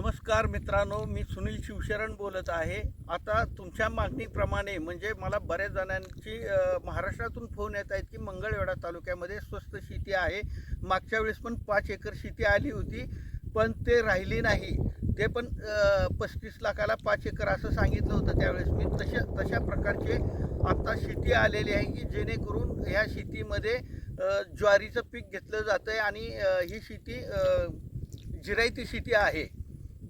नमस्कार मित्रांनो, मी सुनील शिवशरण बोलत आहे. आता तुमच्या मागणीप्रमाणे म्हणजे मला बऱ्याच जणांची महाराष्ट्रातून फोन येत आहेत की मंगळवेढा तालुक्यामध्ये स्वस्त शेती आहे. मागच्या वेळेस पण 5 एकर शेती आली होती, पण ते राहिली नाही. ते पण 35 लाखाला 5 एकर असं सांगितलं होतं त्यावेळेस. मी तशा प्रकारचे आता शेती आलेली आहे की जेणेकरून ह्या शेतीमध्ये ज्वारीचं पीक घेतलं जातं आहे आणि ही शेती जिरायती शेती आहे.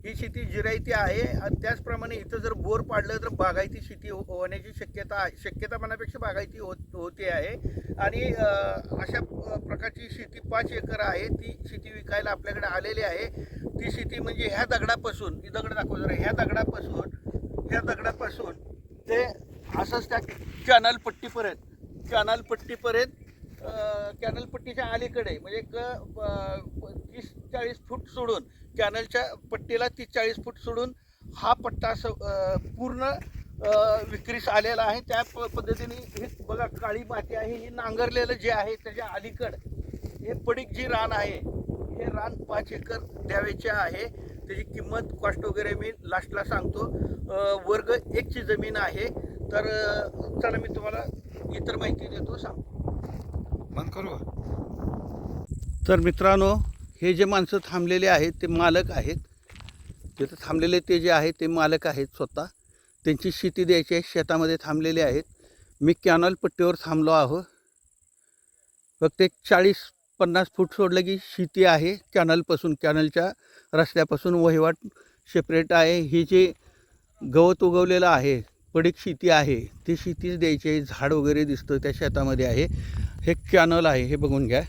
ही शेती जिरायती आहे. त्याचप्रमाणे इथं जर बोर पाडलं तर बागायती शेती होण्याची शक्यता मनापेक्षा बागायती होते आहे. आणि अशा प्रकारची शेती 5 एकर आहे. ती शेती विकायला आपल्याकडे आलेली आहे. ती शेती म्हणजे ह्या दगडापासून, ही दगड दाखव जरा, ह्या दगडापासून ते असंच त्या कॅनल पट्टीच्या अलीकडे म्हणजे 30-40 फूट सोडून, कॅनलच्या पट्टीला 30-40 फूट सोडून हा पट्टा पूर्ण विक्रीस आलेला आहे. त्या पद्धतीने हे बघा, काळी माती आहे. ही नांगरलेलं जे आहे त्याच्या अलीकड हे पडीक जी रान आहे, हे रान 5 एकर द्यावेचे आहे. त्याची किंमत कॉस्ट वगैरे मी लास्टला सांगतो. वर्ग 1 ची जमीन आहे. तर चला मी तुम्हाला इतर माहिती देतो, सांगतो. बंद करू. तर मित्रांनो, हे जे माणसं थांबलेले आहेत ते मालक आहेत. तिथं थांबलेले ते जे आहेत ते मालक आहेत स्वतः. त्यांची शेती द्यायची आहे, शेतामध्ये थांबलेले आहेत. मी कॅनल पट्टीवर थांबलो आहो. फक्त एक 40-50 फूट सोडलं की शेती आहे. कॅनलच्या रस्त्यापासून वहिवाट सेपरेट आहे. ही जे गवत उगवलेलं आहे, पडीक शेती आहे, ती शेतीच द्यायची आहे. झाड वगैरे दिसतं त्या शेतामध्ये आहे. हे कॅनल आहे, हे बघून घ्या.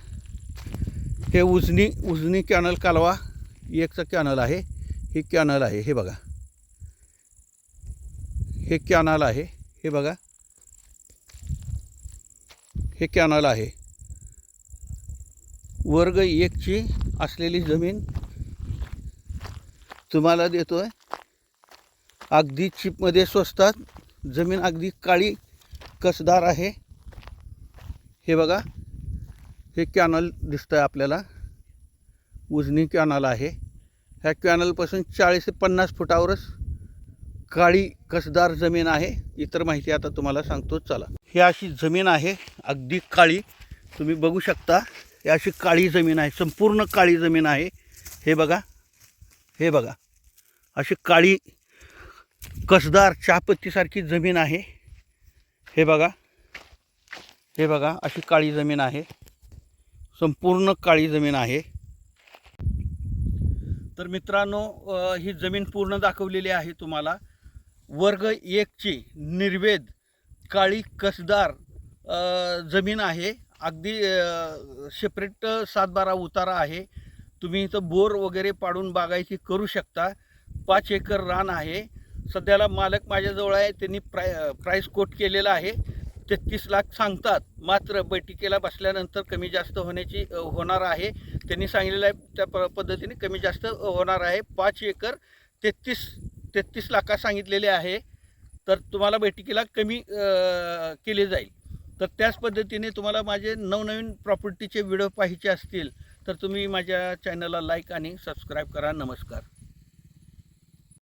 हे उजनी कॅनल, कालवा 1चा कॅनल आहे. हे कॅनल आहे, हे बघा. हे कॅनल आहे, हे बघा. हे कॅनल आहे. वर्ग 1 ची असलेली जमीन तुम्हाला देतोय. अगदी चिपमध्ये स्वस्तात. जमीन अगदी काळी कसदार आहे. हे बघा, हे कॅनल दिसतंय आपल्याला. उजनी कॅनल आहे. ह्या कॅनलपासून 40 ते 50 फुटावरच काळी कसदार जमीन आहे. इतर माहिती आता तुम्हाला सांगतो, चला. ही अशी जमीन आहे, अगदी काळी. तुम्ही बघू शकता, ही अशी काळी जमीन आहे, संपूर्ण काळी जमीन आहे. हे बघा, हे बघा, अशी काळी कसदार चहापत्तीसारखी जमीन आहे. हे बघा, हे बघा, अशी काळी जमीन आहे, संपूर्ण काळी जमीन आहे. तर मित्रांनो, ही जमीन पूर्ण दाखवलेली आहे तुम्हाला. वर्ग 1 ची निर्वेद काळी कसदार जमीन आहे. अगदी सेपरेट 7-12 उतारा आहे. तुम्ही इथं बोर वगैरे पाडून बागायती करू शकता. 5 एकर रान आहे. सध्याला मालक माझ्याजवळ आहे. त्यांनी प्राईस कोट केलेला आहे. 33 लाख सांगतात, मात्र बैठकीला बसल्यानंतर कमी जास्त होणार आहे. त्यांनी सांगितलेलं आहे त्या पद्धतीने कमी जास्त होणार आहे. 5 एकर 33 लाखा सांगितलेले आहे. तर तुम्हाला बैठकीला कमी केले जाईल. तर त्याच पद्धतीने तुम्हाला माझे नवनवीन प्रॉपर्टीचे व्हिडिओ पाहायचे असतील तर तुम्ही माझ्या चॅनलला लाईक आणि सबस्क्राईब करा. नमस्कार.